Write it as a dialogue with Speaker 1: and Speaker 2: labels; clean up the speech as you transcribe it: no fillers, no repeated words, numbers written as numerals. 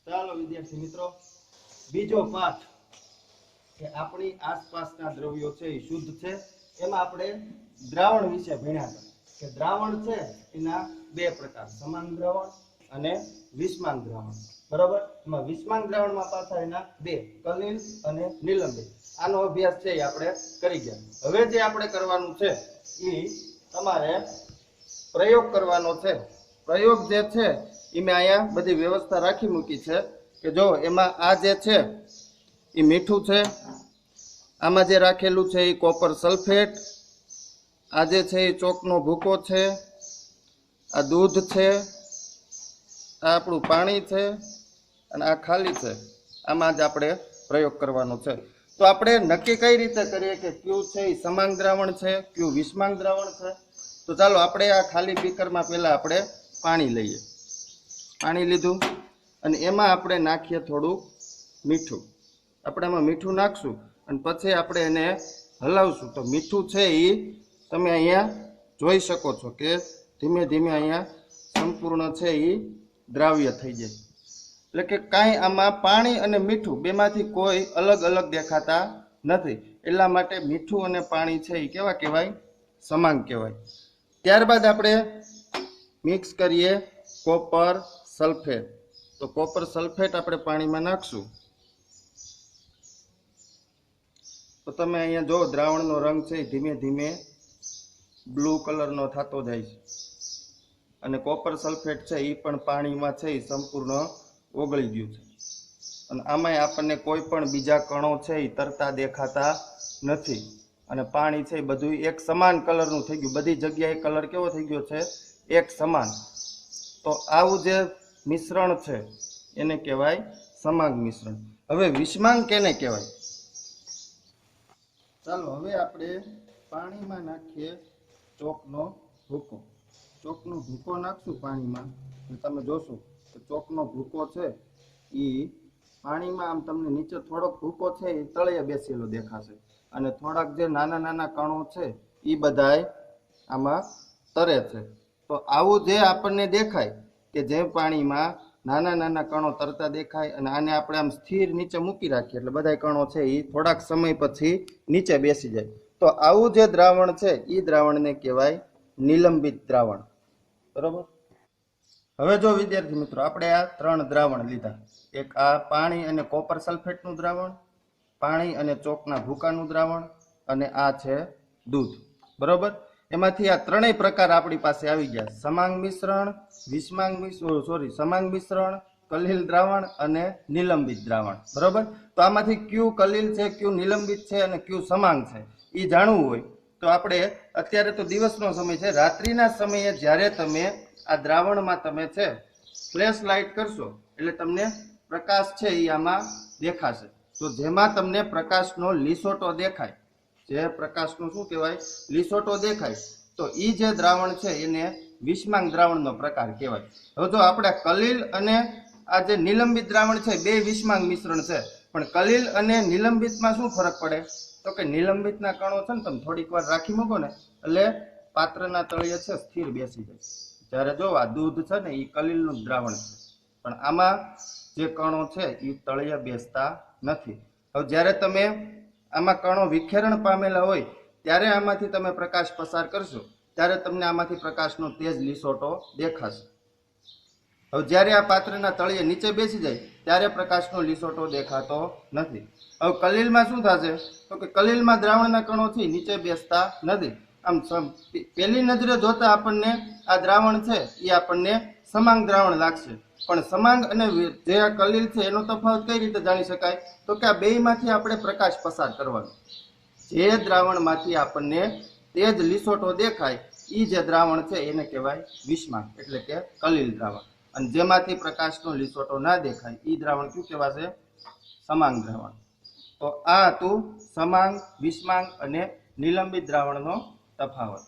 Speaker 1: ચાલો વિદ્યાર્થી મિત્રો, બીજો પાઠ કે આપણી આસપાસના દ્રવ્યો છે એ શુદ્ધ છે. એમાં આપણે દ્રાવણ વિશે ભણ્યા હતા કે દ્રાવણ છે એના બે પ્રકાર, સમાન દ્રાવણ અને વિષમાંગ દ્રાવણ. બરાબર. એમાં વિષમાંગ દ્રાવણમાં પાછા એના બે, કલિલ અને નિલંબિત. આનો અભ્યાસ છે એ આપણે કરી ગયા. હવે જે આપણે કરવાનું છે એ તમારે પ્રયોગ કરવાનો છે. પ્રયોગ જે છે એ મેં અહીંયા બધી વ્યવસ્થા રાખી મૂકી છે કે જો એમાં આ જે છે એ મીઠું છે, આમાં જે રાખેલું છે એ કોપર સલ્ફેટ, આ જે છે એ ચોકનો ભૂકો છે, આ દૂધ છે, આ આપણું પાણી છે અને આ ખાલી છે. આમાં જ આપણે પ્રયોગ કરવાનો છે. તો આપણે નક્કી કઈ રીતે કરીએ કે કયું છે એ સમાંગ દ્રાવણ છે, કયું વિષમાંગ દ્રાવણ છે? તો ચાલો આપણે આ ખાલી બીકરમાં પહેલા આપણે પાણી લઈએ. પાણી લીધું અને એમાં આપણે નાખીએ થોડું મીઠું. આપણે એમાં મીઠું નાખશું અને પછી આપણે એને હલાવશું. તો મીઠું છે એ તમે અહીંયા જોઈ શકો છો કે ધીમે ધીમે અહીંયા સંપૂર્ણ છે એ દ્રાવ્ય થઈ જાય. એટલે કે કાંઈ આમાં પાણી અને મીઠું બેમાંથી કોઈ અલગ અલગ દેખાતા નથી. એટલા માટે મીઠું અને પાણી છે એ કેવા કહેવાય? સમાંગ કહેવાય. ત્યારબાદ આપણે મિક્સ કરીએ કોપર સલ્ફેટ. તો કોપર સલ્ફેટ આપણે પાણીમાં નાખશું. તો તમે અહીંયા જો દ્રાવણનો રંગ છે એ ધીમે ધીમે બ્લુ કલરનો થતો જાય છે અને કોપર સલ્ફેટ છે એ પણ પાણીમાં છે એ સંપૂર્ણ ઓગળી ગયું છે. અને આમાંય આપણને કોઈ પણ બીજા કણો છે એ તરતા દેખાતા નથી. અને પાણી છે એ બધું એક સમાન કલરનું થઈ ગયું. બધી જગ્યાએ કલર કેવો થઈ ગયો છે? એક સમાન. તો આવું જે મિશ્રણ છે એને કહેવાય સમાંગ મિશ્રણ. હવે વિષમાંગ કેને કહેવાય? ચાલો હવે આપણે પાણીમાં નાખીએ ચોકનો ભૂકો. ચોકનો ભૂકો નાખશું પાણીમાં. તમે જોશો કે ચોકનો ભૂકો છે એ પાણીમાં આમ તમને નીચે થોડોક ભૂકો છે એ તળિયે બેસેલો દેખાશે અને થોડાક જે નાના નાના કણો છે એ બધાય આમાં તરે છે. તો આવું જે આપણને દેખાય કે જે પાણીમાં નાના નાના કણો તરતા દેખાય અને આને આપણે આમ સ્થિર નીચે મૂકી રાખીએ એટલે બધા કણો છે એ થોડાક સમય પછી નીચે બેસી જાય. તો આવું જે દ્રાવણ છે એ દ્રાવણને કહેવાય નિલંબિત દ્રાવણ. બરોબર. હવે જો વિદ્યાર્થી મિત્રો, આપણે આ ત્રણ દ્રાવણ લીધા. એક આ પાણી અને કોપર સલ્ફેટનું દ્રાવણ, પાણી અને ચોકના ભૂકાનું દ્રાવણ અને આ છે દૂધ. બરોબર. એમાંથી આ ત્રણેય પ્રકાર આપણી પાસે આવી ગયા: સમાંગ મિશ્રણ, સમાંગ મિશ્રણ, કલિલ દ્રાવણ અને નિલંબિત દ્રાવણ. બરોબર. તો આમાંથી કયું કલિલ છે, કયું નિલંબિત છે અને કયું સમાંગ છે એ જાણવું હોય તો આપણે અત્યારે તો દિવસનો સમય છે, રાત્રિના સમયે જ્યારે તમે આ દ્રાવણમાં તમે છે ફ્લેશ લાઇટ કરશો એટલે તમને પ્રકાશ છે એ આમાં દેખાશે. તો જેમાં તમને પ્રકાશનો લીસોટો દેખાય, જે પ્રકાશનું શું કહેવાય? લીસોટો દેખાય, તો એ જે દ્રાવણ છે એને વિષમાંગ દ્રાવણનો પ્રકાર કહેવાય. હવે જો આપણે કલિલ અને આ જે નિલંબિત દ્રાવણ છે બે વિષમાંગ મિશ્રણ છે, પણ કલિલ અને નિલંબિતમાં શું ફરક પડે? તો કે નિલંબિતના કણો છે ને તમે થોડીક વાર રાખી મૂકો ને એટલે પાત્રના તળિયે છે સ્થિર બેસી જાય. જ્યારે જો આ દૂધ છે ને એ કલિલનું દ્રાવણ છે, પણ આમાં જે કણો છે એ તળિયે બેસતા નથી. હવે જ્યારે તમે આમાં કણો વિખેરણ પામેલા હોય ત્યારે આમાંથી તમે પ્રકાશ પસાર કરશો ત્યારે તમને આમાંથી પ્રકાશનો તેજ લીસોટો દેખાશે. હવે જ્યારે આ પાત્રના તળિયે નીચે બેસી જાય ત્યારે પ્રકાશનો લીસોટો દેખાતો નથી. હવે કલિલમાં શું થશે? તો કે કલિલમાં દ્રાવણના કણો છે નીચે બેસતા નથી. આમ પહેલી નજરે જોતા આપણને આ દ્રાવણ છે એ આપણને સમાંગ દ્રાવણ લાગશે, પણ સમાંગ અને જે આ કલિલ છે એનો તફાવત કઈ રીતે જાણી શકાય? તો કે આ બેયમાંથી આપણે પ્રકાશ પસાર કરવાનો. જે દ્રાવણમાંથી આપણને તેજ લીસોટો દેખાય એ જે દ્રાવણ છે એને કહેવાય વિષમાંગ એટલે કે કલિલ દ્રાવણ. અને જેમાંથી પ્રકાશનો લીસોટો ના દેખાય એ દ્રાવણ શું કહેવાશે? સમાંગ દ્રાવણ. તો આ હતું સમાંગ, વિષમાંગ અને નિલંબિત દ્રાવણનો તફાવત.